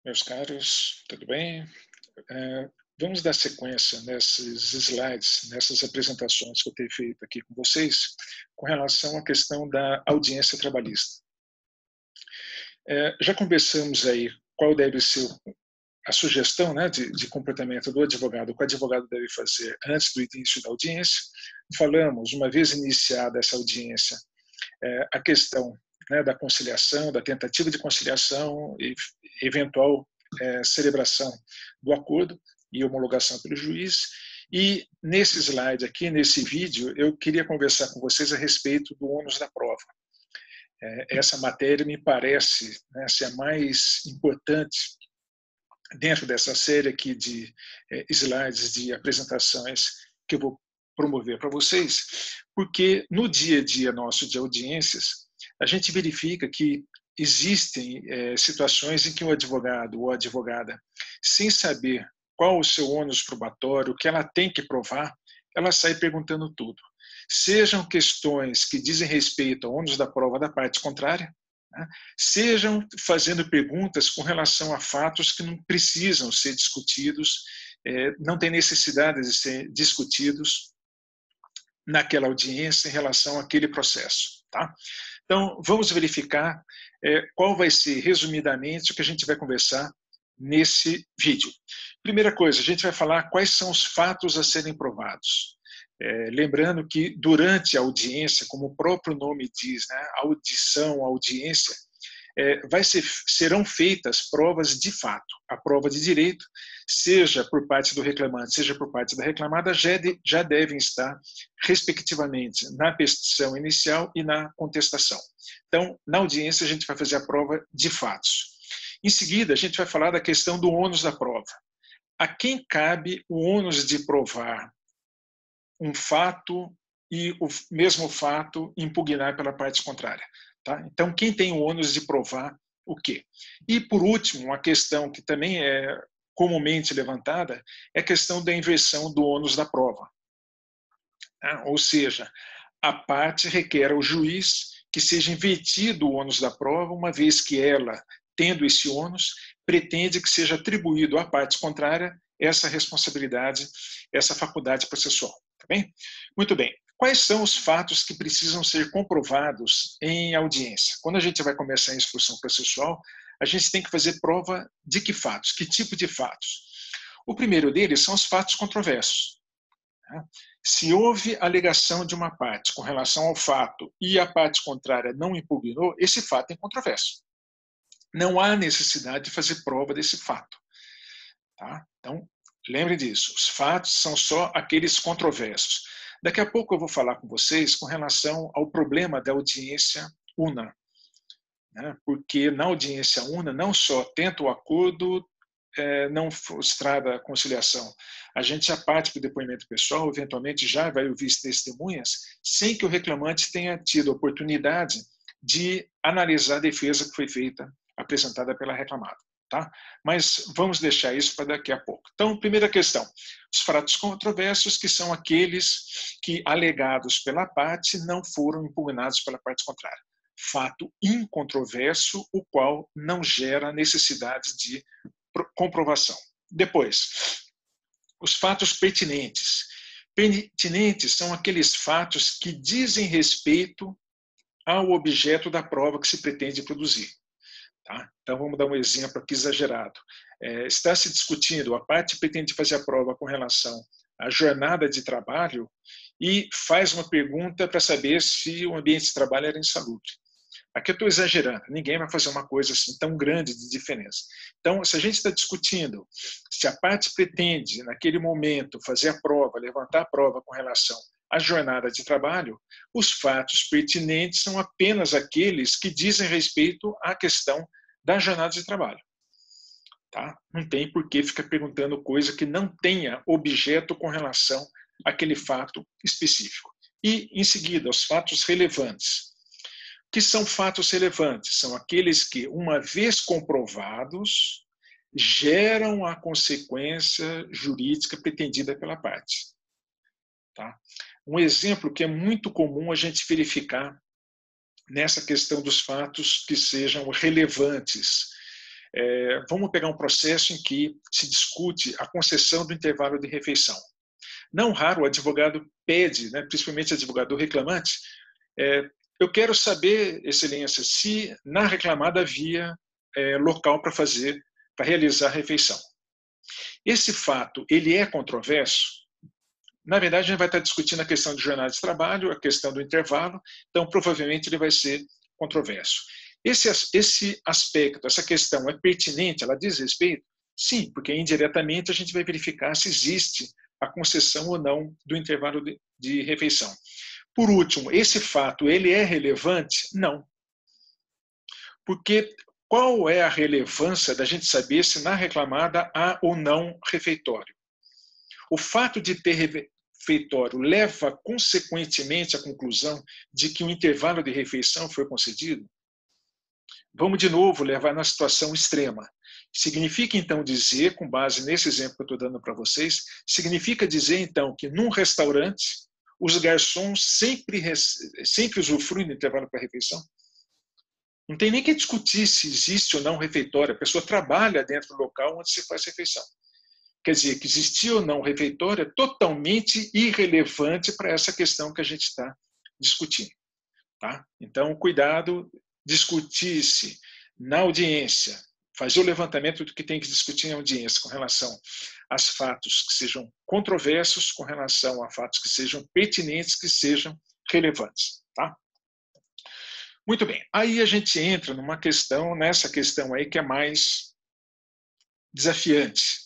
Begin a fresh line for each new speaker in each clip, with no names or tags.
Meus caros, tudo bem? Vamos dar sequência nesses slides, nessas apresentações que eu tenho feito aqui com vocês, com relação à questão da audiência trabalhista. Já conversamos aí qual deve ser a sugestão, né, de comportamento do advogado, o que o advogado deve fazer antes do início da audiência. Falamos, uma vez iniciada essa audiência, a questão, né, da conciliação, da tentativa de conciliação e eventual celebração do acordo e homologação pelo juiz. E nesse slide aqui, nesse vídeo, eu queria conversar com vocês a respeito do ônus da prova. Essa matéria me parece, né, ser a mais importante dentro dessa série aqui de slides, de apresentações que eu vou promover para vocês, porque no dia a dia nosso de audiências, a gente verifica que existem situações em que o advogado ou a advogada, sem saber qual o seu ônus probatório, o que ela tem que provar, ela sai perguntando tudo. Sejam questões que dizem respeito ao ônus da prova da parte contrária, né? Sejam fazendo perguntas com relação a fatos que não precisam ser discutidos, não tem necessidade de ser discutidos naquela audiência em relação àquele processo. Tá? Então, vamos verificar qual vai ser, resumidamente, o que a gente vai conversar nesse vídeo. Primeira coisa, a gente vai falar quais são os fatos a serem provados. Lembrando que durante a audiência, como o próprio nome diz, né, audição, audiência, serão feitas provas de fato. A prova de direito, seja por parte do reclamante, seja por parte da reclamada, já devem estar, respectivamente, na petição inicial e na contestação. Então, na audiência, a gente vai fazer a prova de fatos. Em seguida, a gente vai falar da questão do ônus da prova. A quem cabe o ônus de provar um fato e o mesmo fato impugnar pela parte contrária? Tá? Então, quem tem o ônus de provar o quê? E, por último, uma questão que também é comumente levantada é a questão da inversão do ônus da prova. Ou seja, a parte requer ao juiz que seja invertido o ônus da prova, uma vez que ela, tendo esse ônus, pretende que seja atribuído à parte contrária essa responsabilidade, essa faculdade processual. Tá bem? Muito bem. Quais são os fatos que precisam ser comprovados em audiência? Quando a gente vai começar a instrução processual, a gente tem que fazer prova de que fatos, que tipo de fatos? O primeiro deles são os fatos controversos. Se houve alegação de uma parte com relação ao fato e a parte contrária não impugnou, esse fato é controverso. Não há necessidade de fazer prova desse fato. Tá? Então, lembre disso, os fatos são só aqueles controversos. Daqui a pouco eu vou falar com vocês com relação ao problema da audiência una. Né? Porque na audiência una, não só tenta o acordo, não frustrada a conciliação, a gente já parte para o depoimento pessoal, eventualmente já vai ouvir testemunhas, sem que o reclamante tenha tido a oportunidade de analisar a defesa que foi feita, apresentada pela reclamada. Tá? Mas vamos deixar isso para daqui a pouco. Então, primeira questão, os fatos controversos, que são aqueles que, alegados pela parte, não foram impugnados pela parte contrária. Fato incontroverso, o qual não gera necessidade de comprovação. Depois, os fatos pertinentes. Pertinentes são aqueles fatos que dizem respeito ao objeto da prova que se pretende produzir. Tá? Então, vamos dar um exemplo aqui exagerado. Está se discutindo, a parte pretende fazer a prova com relação à jornada de trabalho e faz uma pergunta para saber se o ambiente de trabalho era insalubre. Aqui eu estou exagerando, ninguém vai fazer uma coisa assim tão grande de diferença. Então, se a gente está discutindo se a parte pretende, naquele momento, fazer a prova, levantar a prova com relação à jornada de trabalho, os fatos pertinentes são apenas aqueles que dizem respeito à questão da jornada de trabalho. Tá? Não tem por que ficar perguntando coisa que não tenha objeto com relação àquele fato específico. E, em seguida, os fatos relevantes. O que são fatos relevantes? São aqueles que, uma vez comprovados, geram a consequência jurídica pretendida pela parte. Tá? Um exemplo que é muito comum a gente verificar nessa questão dos fatos que sejam relevantes Vamos pegar um processo em que se discute a concessão do intervalo de refeição. Não raro o advogado pede, né, principalmente o advogado reclamante, eu quero saber, excelência, se na reclamada havia local para realizar a refeição. Esse fato, ele é controverso? Na verdade, a gente vai estar discutindo a questão de jornada de trabalho, a questão do intervalo, então provavelmente ele vai ser controverso. Esse aspecto, essa questão é pertinente, ela diz respeito? Sim, porque indiretamente a gente vai verificar se existe a concessão ou não do intervalo de refeição. Por último, esse fato, ele é relevante? Não. Porque qual é a relevância da gente saber se na reclamada há ou não refeitório? O fato de ter refeitório leva consequentemente à conclusão de que o intervalo de refeição foi concedido? Vamos de novo levar na situação extrema. Significa então dizer, com base nesse exemplo que eu estou dando para vocês, significa dizer então que num restaurante os garçons sempre usufruem do intervalo para a refeição? Não tem nem que discutir se existe ou não refeitório, a pessoa trabalha dentro do local onde se faz refeição. Quer dizer, que existir ou não refeitório é totalmente irrelevante para essa questão que a gente está discutindo. Tá? Então, cuidado, discutir-se na audiência, fazer o levantamento do que tem que discutir em audiência com relação aos fatos que sejam controversos, com relação a fatos que sejam pertinentes, que sejam relevantes. Tá? Muito bem, aí a gente entra nessa questão aí que é mais desafiante,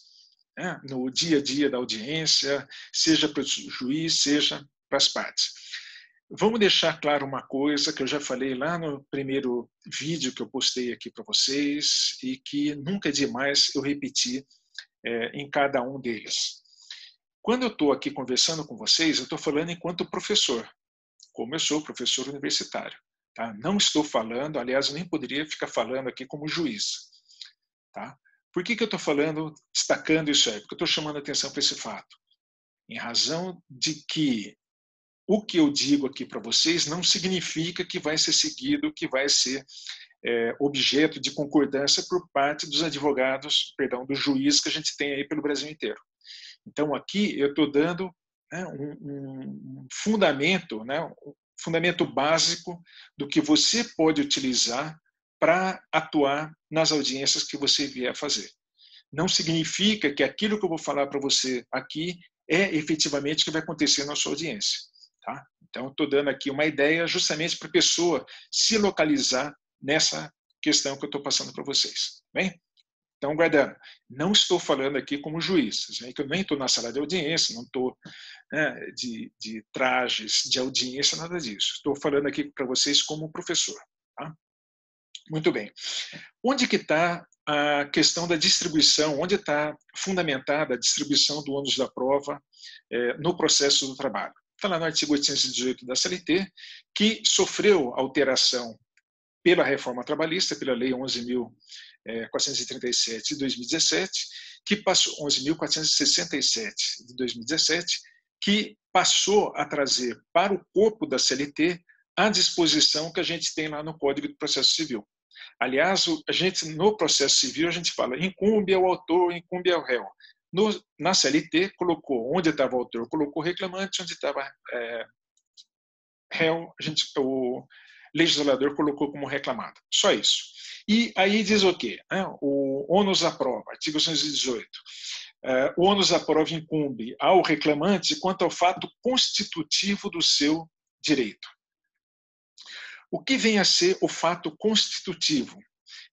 né? No dia a dia da audiência, seja para o juiz, seja para as partes. Vamos deixar claro uma coisa que eu já falei lá no primeiro vídeo que eu postei aqui para vocês e que nunca é demais eu repetir em cada um deles. Quando eu estou aqui conversando com vocês, eu estou falando enquanto professor, como eu sou professor universitário. Tá? Não estou falando, aliás, eu nem poderia ficar falando aqui como juiz. Tá? Por que eu estou falando, destacando isso aí? Porque eu estou chamando a atenção para esse fato. Em razão de que o que eu digo aqui para vocês não significa que vai ser seguido, que vai ser objeto de concordância por parte dos advogados, do juiz que a gente tem aí pelo Brasil inteiro. Então, aqui eu estou dando um fundamento, um fundamento básico do que você pode utilizar para atuar nas audiências que você vier fazer. Não significa que aquilo que eu vou falar para você aqui é efetivamente o que vai acontecer na sua audiência. Tá? Então, estou dando aqui uma ideia justamente para a pessoa se localizar nessa questão que eu estou passando para vocês. Bem? Então, guardando, não estou falando aqui como juiz, que eu nem estou na sala de audiência, não estou de trajes de audiência, nada disso. Estou falando aqui para vocês como professor. Tá? Muito bem. Onde que está a questão da distribuição, onde está fundamentada a distribuição do ônus da prova no processo do trabalho? Está lá no artigo 818 da CLT, que sofreu alteração pela reforma trabalhista, pela Lei 11.437 de 2017, que passou 11.467 de 2017, que passou a trazer para o corpo da CLT a disposição que a gente tem lá no Código de Processo Civil. Aliás, no processo civil a gente fala incumbe ao autor, incumbe ao réu. Na CLT colocou onde estava o autor, colocou reclamante, onde estava réu, o legislador colocou como reclamado. Só isso. E aí diz o quê? O ônus da prova, artigo 118. O ônus da prova incumbe ao reclamante quanto ao fato constitutivo do seu direito. O que vem a ser o fato constitutivo?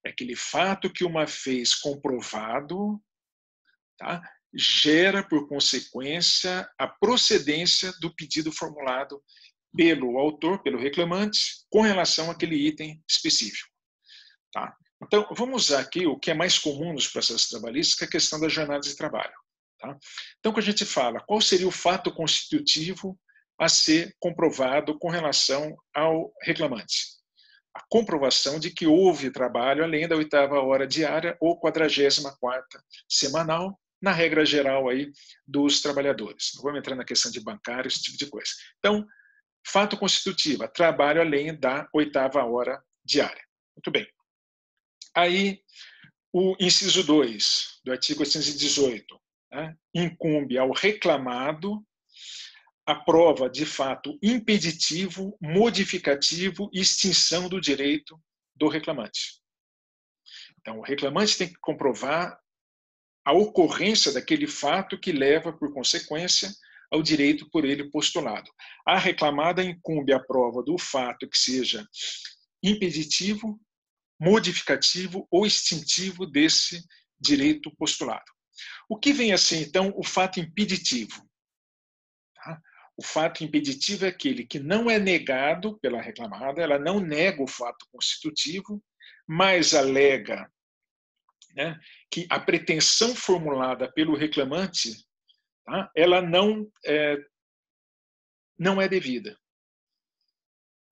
É aquele fato que, uma vez comprovado, tá, gera, por consequência, a procedência do pedido formulado pelo autor, pelo reclamante, com relação àquele item específico. Tá? Então, vamos usar aqui o que é mais comum nos processos trabalhistas, que é a questão das jornadas de trabalho. Tá? Então, quando a gente fala qual seria o fato constitutivo a ser comprovado com relação ao reclamante? A comprovação de que houve trabalho além da 8ª hora diária ou 44ª semanal, na regra geral aí dos trabalhadores. Não vamos entrar na questão de bancário, esse tipo de coisa. Então, fato constitutivo, trabalho além da 8ª hora diária. Muito bem. Aí, O inciso 2 do artigo 818, né, incumbe ao reclamado a prova de fato impeditivo, modificativo e extinção do direito do reclamante. Então, o reclamante tem que comprovar a ocorrência daquele fato que leva, por consequência, ao direito por ele postulado. A reclamada incumbe a prova do fato que seja impeditivo, modificativo ou extintivo desse direito postulado. O que vem a ser, então, o fato impeditivo? Tá? O fato impeditivo é aquele que não é negado pela reclamada, ela não nega o fato constitutivo, mas alega, né, que a pretensão formulada pelo reclamante, tá, ela não é devida.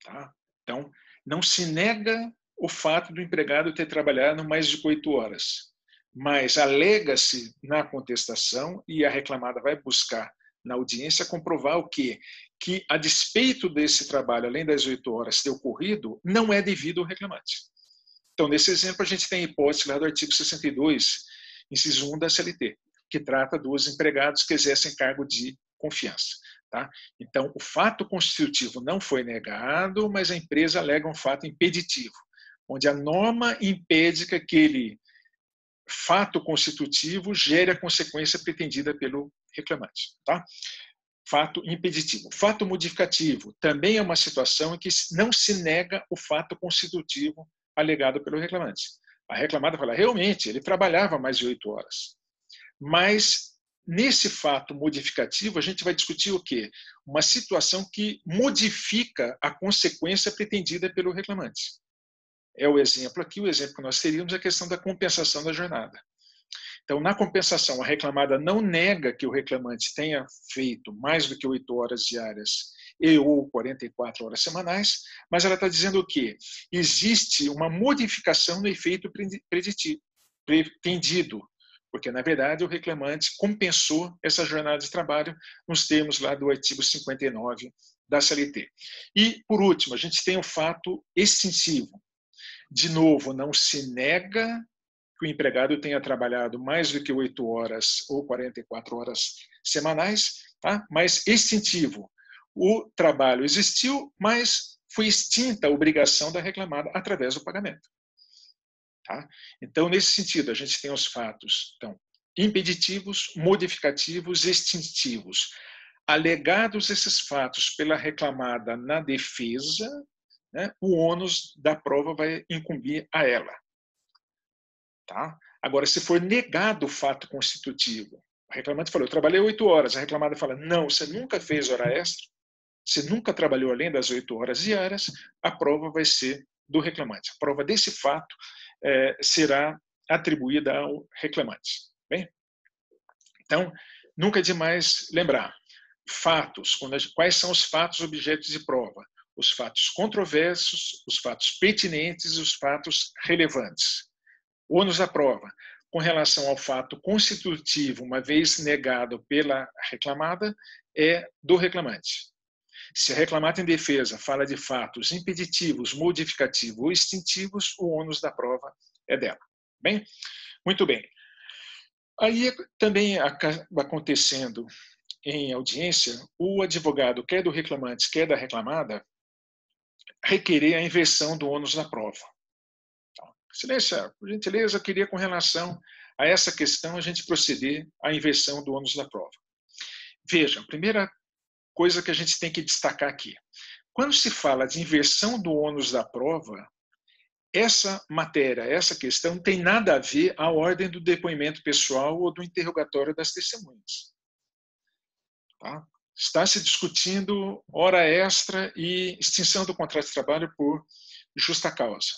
Tá? Então, não se nega o fato do empregado ter trabalhado mais de 8 horas, mas alega-se na contestação e a reclamada vai buscar na audiência comprovar o quê? Que, a despeito desse trabalho, além das 8 horas ter ocorrido, não é devido ao reclamante. Então, nesse exemplo, a gente tem a hipótese lá do artigo 62, inciso 1 da CLT, que trata dos empregados que exercem cargo de confiança. Tá? Então, o fato constitutivo não foi negado, mas a empresa alega um fato impeditivo, onde a norma impede que aquele fato constitutivo gere a consequência pretendida pelo reclamante. Tá? Fato impeditivo. Fato modificativo também é uma situação em que não se nega o fato constitutivo alegado pelo reclamante. A reclamada fala, realmente, ele trabalhava mais de 8 horas. Mas, nesse fato modificativo, a gente vai discutir o quê? Uma situação que modifica a consequência pretendida pelo reclamante. É o exemplo aqui, o exemplo que nós teríamos é a questão da compensação da jornada. Então, na compensação, a reclamada não nega que o reclamante tenha feito mais do que 8 horas diárias e ou 44 horas semanais, mas ela está dizendo o quê? Existe uma modificação no efeito pretendido, porque, na verdade, o reclamante compensou essa jornada de trabalho nos termos lá do artigo 59 da CLT. E, por último, a gente tem o fato extensivo. De novo, não se nega que o empregado tenha trabalhado mais do que 8 horas ou 44 horas semanais, tá? Mas extintivo. O trabalho existiu, mas foi extinta a obrigação da reclamada através do pagamento. Tá? Então, nesse sentido, a gente tem os fatos impeditivos, modificativos e extintivos. Alegados esses fatos pela reclamada na defesa, né, o ônus da prova vai incumbir a ela. Tá? Agora, se for negado o fato constitutivo, o reclamante falou, eu trabalhei 8 horas, a reclamada fala, não, você nunca fez hora extra, você nunca trabalhou além das 8 horas diárias, a prova vai ser do reclamante. A prova desse fato será atribuída ao reclamante. Bem? Então, nunca é demais lembrar. Fatos, quais são os fatos objetos de prova? Os fatos controversos, os fatos pertinentes e os fatos relevantes. O ônus da prova, com relação ao fato constitutivo, uma vez negado pela reclamada, é do reclamante. Se a reclamada em defesa fala de fatos impeditivos, modificativos ou extintivos, o ônus da prova é dela. Bem? Muito bem. Aí também acaba acontecendo em audiência o advogado, quer do reclamante, quer da reclamada, requerer a inversão do ônus da prova. Excelência, por gentileza, eu queria, com relação a essa questão, a gente proceder à inversão do ônus da prova. Veja, a primeira coisa que a gente tem que destacar aqui. Quando se fala de inversão do ônus da prova, essa matéria, essa questão, não tem nada a ver à ordem do depoimento pessoal ou do interrogatório das testemunhas. Tá? Está se discutindo hora extra e extinção do contrato de trabalho por justa causa.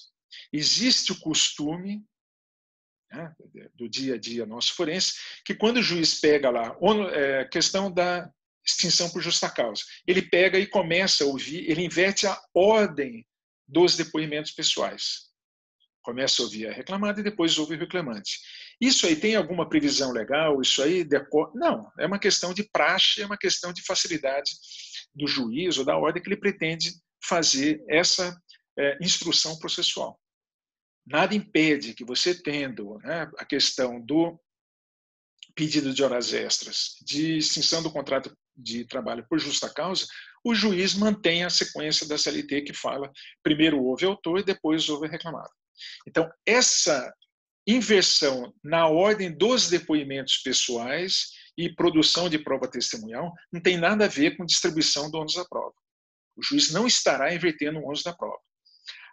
Existe o costume, né, do dia a dia nosso forense, que quando o juiz pega lá a questão da extinção por justa causa, ele pega e começa a ouvir, ele inverte a ordem dos depoimentos pessoais. Começa a ouvir a reclamada e depois ouve o reclamante. Isso aí tem alguma previsão legal? Isso aí decorre? Não, é uma questão de praxe, é uma questão de facilidade do juiz ou da ordem que ele pretende fazer essa instrução processual. nada impede que você tendo, né, a questão do pedido de horas extras, de extinção do contrato de trabalho por justa causa, o juiz mantém a sequência da CLT que fala primeiro houve autor e depois houve reclamado. Então, essa inversão na ordem dos depoimentos pessoais e produção de prova testemunhal não tem nada a ver com distribuição do ônus da prova. O juiz não estará invertendo o ônus da prova.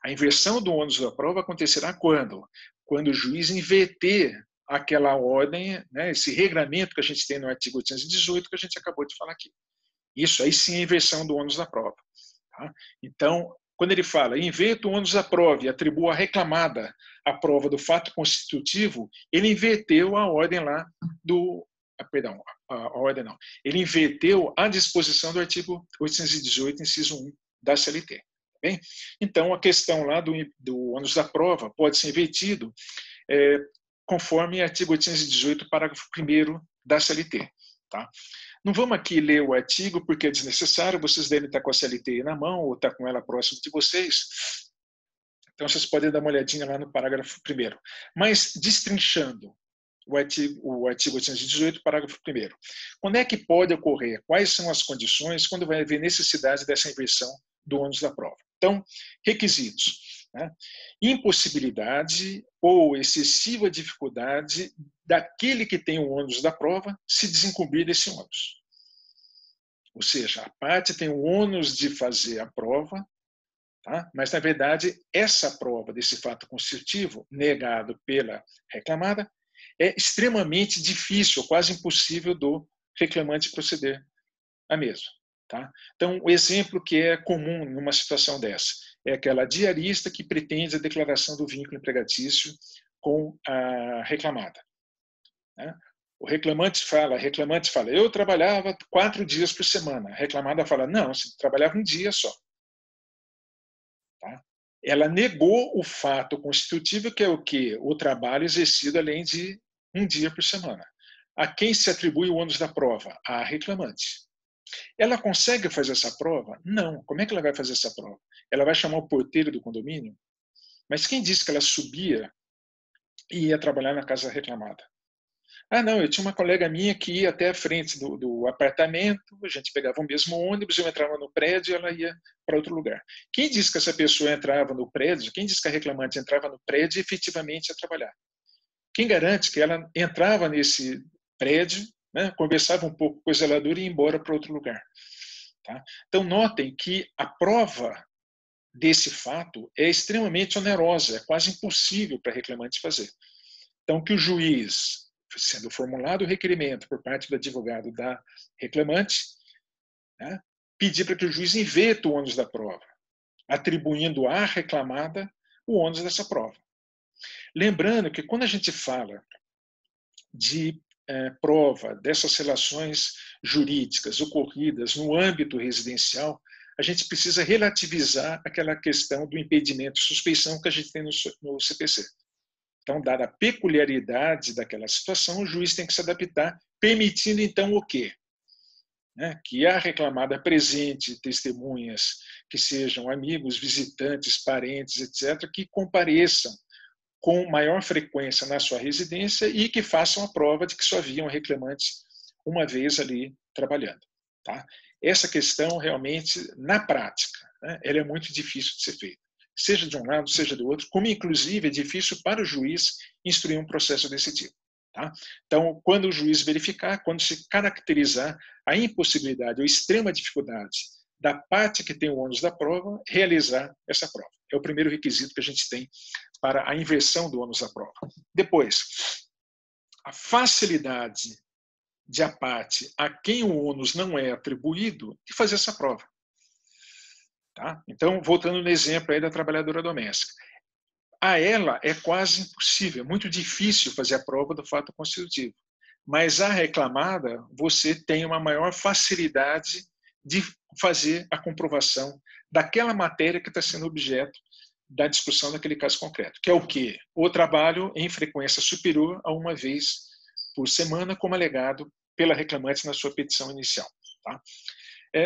A inversão do ônus da prova acontecerá quando? Quando o juiz inverter aquela ordem, né, esse regramento que a gente tem no artigo 818 que a gente acabou de falar aqui. Isso aí sim é a inversão do ônus da prova. Tá? Então, quando ele fala inverto o ônus da prova e atribua a reclamada a prova do fato constitutivo, ele inverteu a ordem lá do... Perdão, a ordem não. Ele inverteu a disposição do artigo 818, inciso 1 da CLT. Bem? Então, a questão lá do ônus da prova pode ser invertido conforme artigo 818, parágrafo 1º da CLT. Tá? Não vamos aqui ler o artigo porque é desnecessário, vocês devem estar com a CLT na mão ou estar com ela próximo de vocês. Então, vocês podem dar uma olhadinha lá no parágrafo 1º. Mas, destrinchando o artigo 818, parágrafo 1º. Quando é que pode ocorrer? Quais são as condições quando vai haver necessidade dessa inversão do ônus da prova? Então, requisitos. Né? Impossibilidade ou excessiva dificuldade daquele que tem o ônus da prova se desincumbir desse ônus. Ou seja, a parte tem o ônus de fazer a prova, tá? Mas, na verdade, essa prova desse fato constitutivo, negado pela reclamada, é extremamente difícil, quase impossível do reclamante proceder a mesma. Tá? Então, o exemplo que é comum numa situação dessa é aquela diarista que pretende a declaração do vínculo empregatício com a reclamada. Né? A reclamante fala, eu trabalhava 4 dias por semana. A reclamada fala, não, você trabalhava um dia só. Tá? Ela negou o fato constitutivo, que é o quê? O trabalho exercido além de um dia por semana. A quem se atribui o ônus da prova? A reclamante. Ela consegue fazer essa prova? Não. Como é que ela vai fazer essa prova? Ela vai chamar o porteiro do condomínio? Mas quem disse que ela subia e ia trabalhar na casa reclamada? Ah, não, eu tinha uma colega minha que ia até a frente do apartamento, a gente pegava o mesmo ônibus, eu entrava no prédio e ela ia para outro lugar. Quem disse que essa pessoa entrava no prédio, quem disse que a reclamante entrava no prédio e efetivamente ia trabalhar? Quem garante que ela entrava nesse prédio, né, conversava um pouco com o zelador e ia embora para outro lugar? Tá? Então, notem que a prova desse fato é extremamente onerosa, é quase impossível para a reclamante fazer. Então, que o juiz, sendo formulado o requerimento por parte do advogado da reclamante, né, pedir para que o juiz inverta o ônus da prova, atribuindo à reclamada o ônus dessa prova. Lembrando que quando a gente fala de prova dessas relações jurídicas ocorridas no âmbito residencial, a gente precisa relativizar aquela questão do impedimento de suspeição que a gente tem no CPC. Então, dada a peculiaridade daquela situação, o juiz tem que se adaptar, permitindo, então, o quê? Que a reclamada apresente testemunhas que sejam amigos, visitantes, parentes, etc., que compareçam com maior frequência na sua residência e que façam a prova de que só haviam reclamantes uma vez ali trabalhando. Tá? Essa questão, realmente, na prática, né, ela é muito difícil de ser feita. Seja de um lado, seja do outro, como inclusive é difícil para o juiz instruir um processo desse tipo. Tá? Então, quando o juiz verificar, quando se caracterizar a impossibilidade ou extrema dificuldade da parte que tem o ônus da prova, realizar essa prova. É o primeiro requisito que a gente tem para a inversão do ônus da prova. Depois, a facilidade de a parte a quem o ônus não é atribuído de fazer essa prova. Tá? Então, voltando no exemplo aí da trabalhadora doméstica. A ela é quase impossível, é muito difícil fazer a prova do fato constitutivo. Mas a reclamada, você tem uma maior facilidade de fazer a comprovação daquela matéria que está sendo objeto da discussão daquele caso concreto, que é o quê? O trabalho em frequência superior a uma vez por semana, como alegado pela reclamante na sua petição inicial. Tá?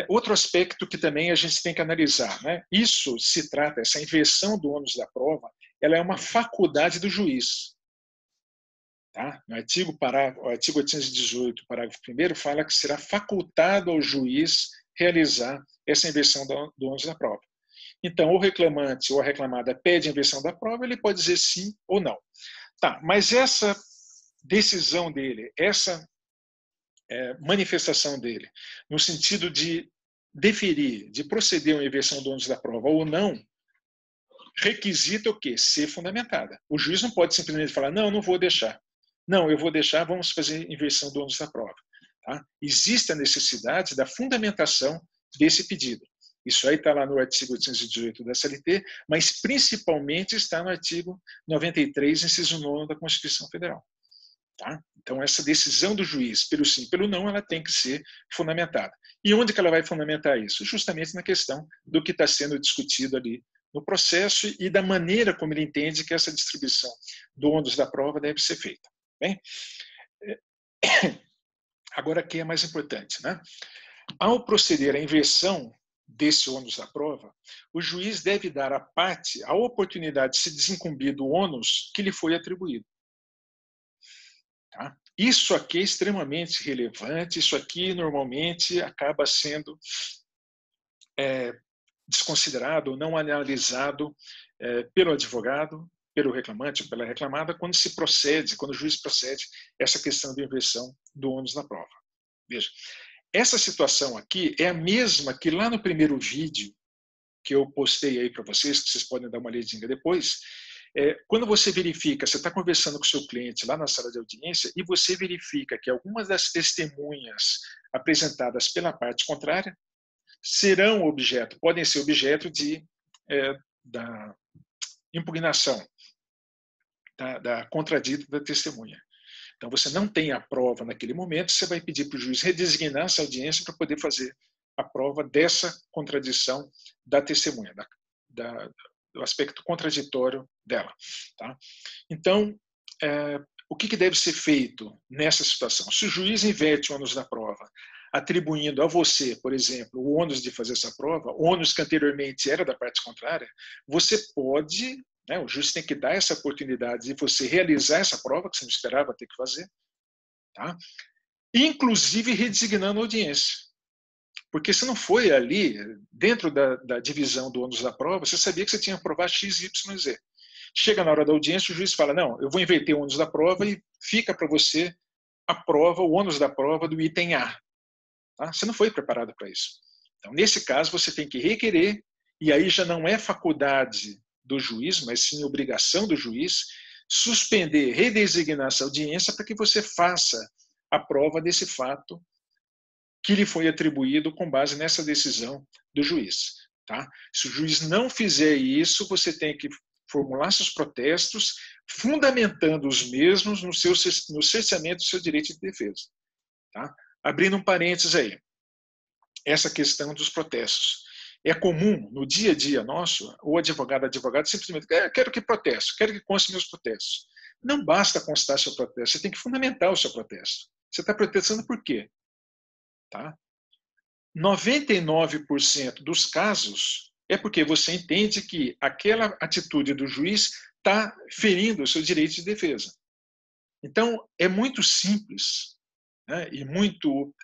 Outro aspecto que também a gente tem que analisar, né? Isso se trata, essa inversão do ônus da prova, ela é uma faculdade do juiz. Tá? No artigo 818, parágrafo 1º, fala que será facultado ao juiz realizar essa inversão do ônus da prova. Então, o reclamante ou a reclamada pede a inversão da prova, ele pode dizer sim ou não. Tá, mas essa decisão dele, essa manifestação dele, no sentido de deferir, de proceder a uma inversão do ônus da prova ou não, requisita o quê? Ser fundamentada. O juiz não pode simplesmente falar, não, não vou deixar. Não, eu vou deixar, vamos fazer inversão do ônus da prova. Tá? Existe a necessidade da fundamentação desse pedido. Isso aí está lá no artigo 818 da CLT, mas principalmente está no artigo 93, inciso 9 da Constituição Federal. Tá? Então, essa decisão do juiz, pelo sim, pelo não, ela tem que ser fundamentada. E onde que ela vai fundamentar isso? Justamente na questão do que está sendo discutido ali no processo e da maneira como ele entende que essa distribuição do ônus da prova deve ser feita. Bem? Agora, aqui é mais importante, né? Ao proceder à inversão desse ônus da prova, o juiz deve dar à parte a oportunidade de se desincumbir do ônus que lhe foi atribuído. Tá? Isso aqui é extremamente relevante, isso aqui normalmente acaba sendo desconsiderado ou não analisado pelo advogado, pelo reclamante ou pela reclamada, quando o juiz procede essa questão de inversão do ônus da prova. Veja, essa situação aqui é a mesma que lá no primeiro vídeo que eu postei aí para vocês, que vocês podem dar uma olhadinha depois, quando você verifica, você está conversando com o seu cliente lá na sala de audiência e você verifica que algumas das testemunhas apresentadas pela parte contrária podem ser objeto da impugnação, da contradita da testemunha. Então, você não tem a prova naquele momento, você vai pedir para o juiz redesignar essa audiência para poder fazer a prova dessa contradição da testemunha, do aspecto contraditório dela. Tá? Então, o que deve ser feito nessa situação? Se o juiz inverte o ônus da prova, atribuindo a você, por exemplo, o ônus de fazer essa prova, o ônus que anteriormente era da parte contrária, você pode, o juiz tem que dar essa oportunidade de você realizar essa prova, que você não esperava ter que fazer, tá? Inclusive redesignando a audiência. Porque se não foi ali, dentro da divisão do ônus da prova, você sabia que você tinha que provar X, Y, Z. Chega na hora da audiência, o juiz fala, não, eu vou inverter o ônus da prova e fica para você a prova, o ônus da prova do item A. Tá? Você não foi preparado para isso. Então, nesse caso, você tem que requerer, e aí já não é faculdade do juiz, mas sim obrigação do juiz, suspender, redesignar essa audiência para que você faça a prova desse fato que lhe foi atribuído com base nessa decisão do juiz. Tá? Se o juiz não fizer isso, você tem que formular seus protestos, fundamentando os mesmos no cerceamento do seu direito de defesa. Tá? Abrindo um parênteses aí, essa questão dos protestos. É comum, no dia a dia nosso, o advogado simplesmente, quero que protesto, quero que conste meus protestos. Não basta constar seu protesto, você tem que fundamentar o seu protesto. Você está protestando por quê? Tá? 99% dos casos é porque você entende que aquela atitude do juiz está ferindo o seu direito de defesa. Então, é muito simples, né, e muito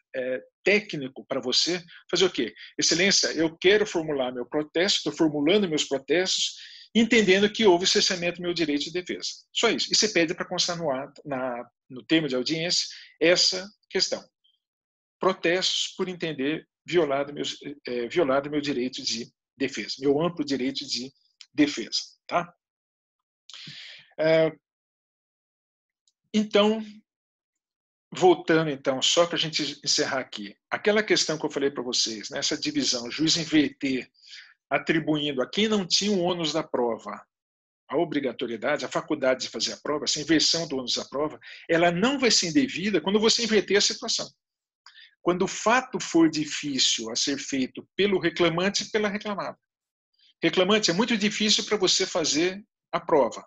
técnico para você fazer o quê? Excelência, eu quero formular meu protesto, estou formulando meus protestos, entendendo que houve cessamento do meu direito de defesa. Só isso. E você pede para constar no termo de audiência essa questão. Protestos por entender violado meu direito de defesa, meu amplo direito de defesa. Tá? Então, voltando então, só para a gente encerrar aqui, aquela questão que eu falei para vocês, né, essa divisão, o juiz inverter, atribuindo a quem não tinha o ônus da prova a obrigatoriedade, a faculdade de fazer a prova, essa inversão do ônus da prova, ela não vai ser indevida quando você inverter a situação. Quando o fato for difícil a ser feito pelo reclamante e pela reclamada. Reclamante, é muito difícil para você fazer a prova.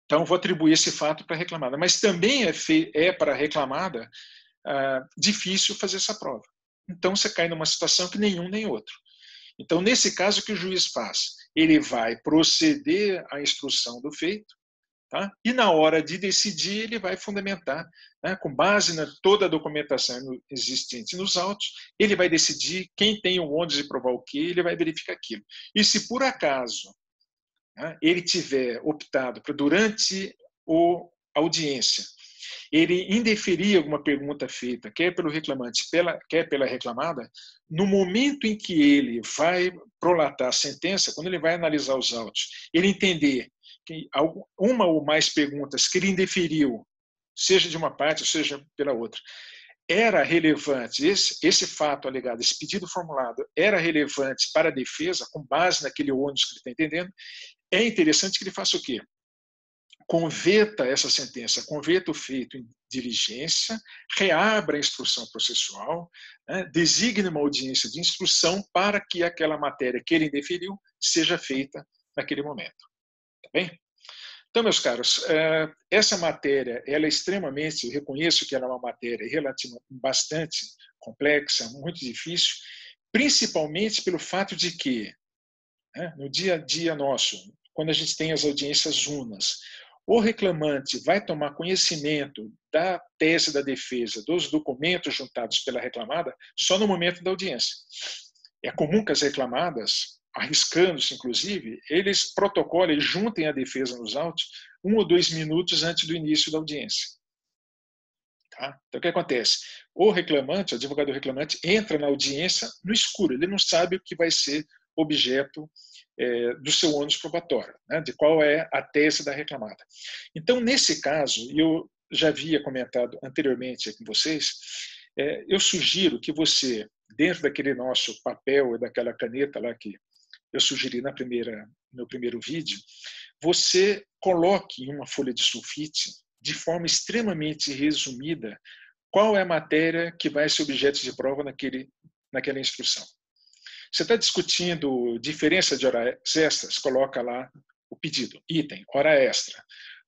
Então, vou atribuir esse fato para a reclamada. Mas também é para a reclamada difícil fazer essa prova. Então, você cai numa situação que nenhum nem outro. Então, nesse caso, o que o juiz faz? ele vai proceder à instrução do feito, tá? E na hora de decidir, ele vai fundamentar, né, com base na toda a documentação existente nos autos, ele vai decidir quem tem o ônus de provar o quê, ele vai verificar aquilo. E se por acaso, né, ele tiver optado para, durante a audiência, ele indeferir alguma pergunta feita, quer pelo reclamante, quer pela reclamada, no momento em que ele vai prolatar a sentença, quando ele vai analisar os autos, ele entender que uma ou mais perguntas que ele indeferiu, seja de uma parte, seja pela outra, era relevante, esse fato alegado, esse pedido formulado, era relevante para a defesa, com base naquele ônus que ele está entendendo, é interessante que ele faça o quê? Converta essa sentença, converta o feito em diligência, reabra a instrução processual, né, designe uma audiência de instrução para que aquela matéria que ele indeferiu seja feita naquele momento. Tá bem? Então, meus caros, essa matéria, ela é extremamente, eu reconheço que ela é uma matéria relativamente bastante complexa, muito difícil, principalmente pelo fato de que, né, no dia a dia nosso, quando a gente tem as audiências unas, o reclamante vai tomar conhecimento da tese da defesa, dos documentos juntados pela reclamada, só no momento da audiência. É comum que as reclamadas, arriscando-se inclusive, eles protocolem e juntem a defesa nos autos 1 ou 2 minutos antes do início da audiência. Tá? Então, o que acontece? O reclamante, o advogado reclamante, entra na audiência no escuro, ele não sabe o que vai ser objeto do seu ônus probatório, né, de qual é a tese da reclamada. Então, nesse caso, eu já havia comentado anteriormente com vocês, eu sugiro que você, dentro daquele nosso papel e daquela caneta lá que eu sugeri no primeiro vídeo, você coloque em uma folha de sulfite, de forma extremamente resumida, qual é a matéria que vai ser objeto de prova naquela instrução. Você está discutindo diferença de horas extras, coloca lá o pedido, item, hora extra.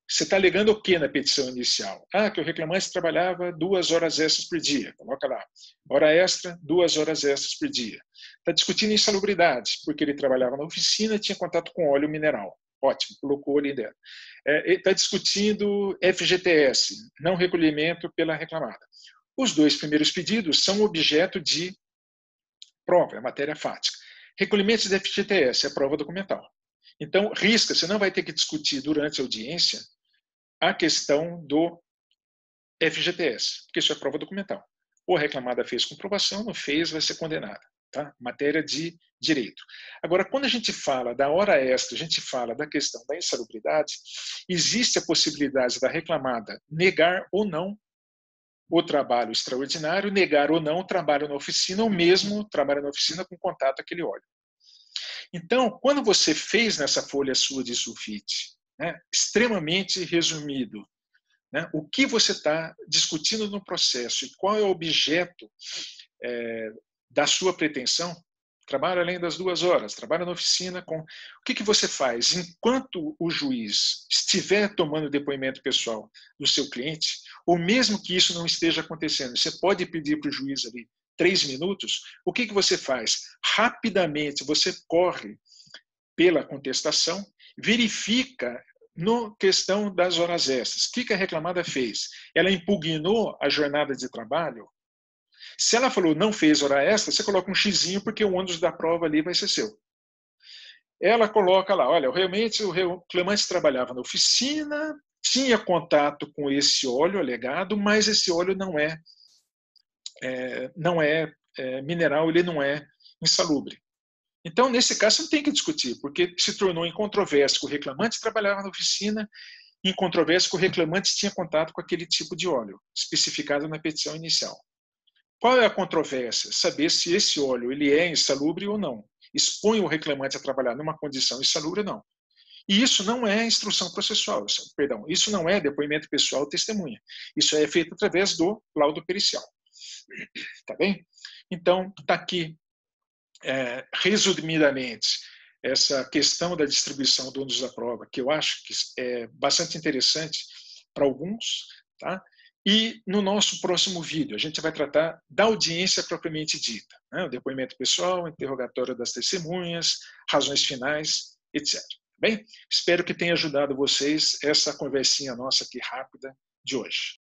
Você está alegando o que na petição inicial? Que o reclamante trabalhava 2 horas extras por dia, coloca lá. Hora extra, 2 horas extras por dia. Está discutindo insalubridade, porque ele trabalhava na oficina e tinha contato com óleo mineral. Ótimo, colocou ali dentro. Está discutindo FGTS, não recolhimento pela reclamada. Os 2 primeiros pedidos são objeto de prova, é matéria fática. Recolhimentos de FGTS é prova documental. Então, risca, você não vai ter que discutir durante a audiência a questão do FGTS, porque isso é prova documental. Ou a reclamada fez comprovação, não fez, vai ser condenada. Tá? Matéria de direito. Agora, quando a gente fala da hora extra, a gente fala da questão da insalubridade, existe a possibilidade da reclamada negar ou não o trabalho extraordinário, negar ou não o trabalho na oficina, ou mesmo trabalho na oficina com contato àquele óleo. Então, quando você fez nessa folha sua de sulfite, né, extremamente resumido, né, o que você está discutindo no processo e qual é o objeto da sua pretensão, trabalha além das 2 horas, trabalha na oficina com... O que você faz? Enquanto o juiz estiver tomando depoimento pessoal do seu cliente, ou mesmo que isso não esteja acontecendo, você pode pedir para o juiz ali 3 minutos, o que você faz? Rapidamente você corre pela contestação, verifica na questão das horas extras. O que a reclamada fez? Ela impugnou a jornada de trabalho? Se ela falou não fez hora extra, você coloca um xizinho porque o ônus da prova ali vai ser seu. Ela coloca lá, olha, realmente o reclamante trabalhava na oficina, tinha contato com esse óleo alegado, mas esse óleo não é mineral, ele não é insalubre. Então, nesse caso, você não tem que discutir, porque se tornou incontrovérsia que o reclamante trabalhava na oficina, incontrovérsia que o reclamante tinha contato com aquele tipo de óleo, especificado na petição inicial. Qual é a controvérsia? Saber se esse óleo ele é insalubre ou não. Expõe o reclamante a trabalhar numa condição insalubre ou não. E isso não é instrução processual, perdão, isso não é depoimento pessoal ou testemunha. Isso é feito através do laudo pericial. Tá bem? Então, está aqui, resumidamente, essa questão da distribuição do ônus da prova, que eu acho que é bastante interessante para alguns, tá? E no nosso próximo vídeo, a gente vai tratar da audiência propriamente dita, né? O depoimento pessoal, interrogatório das testemunhas, razões finais etc. Bem, espero que tenha ajudado vocês essa conversinha nossa aqui rápida de hoje.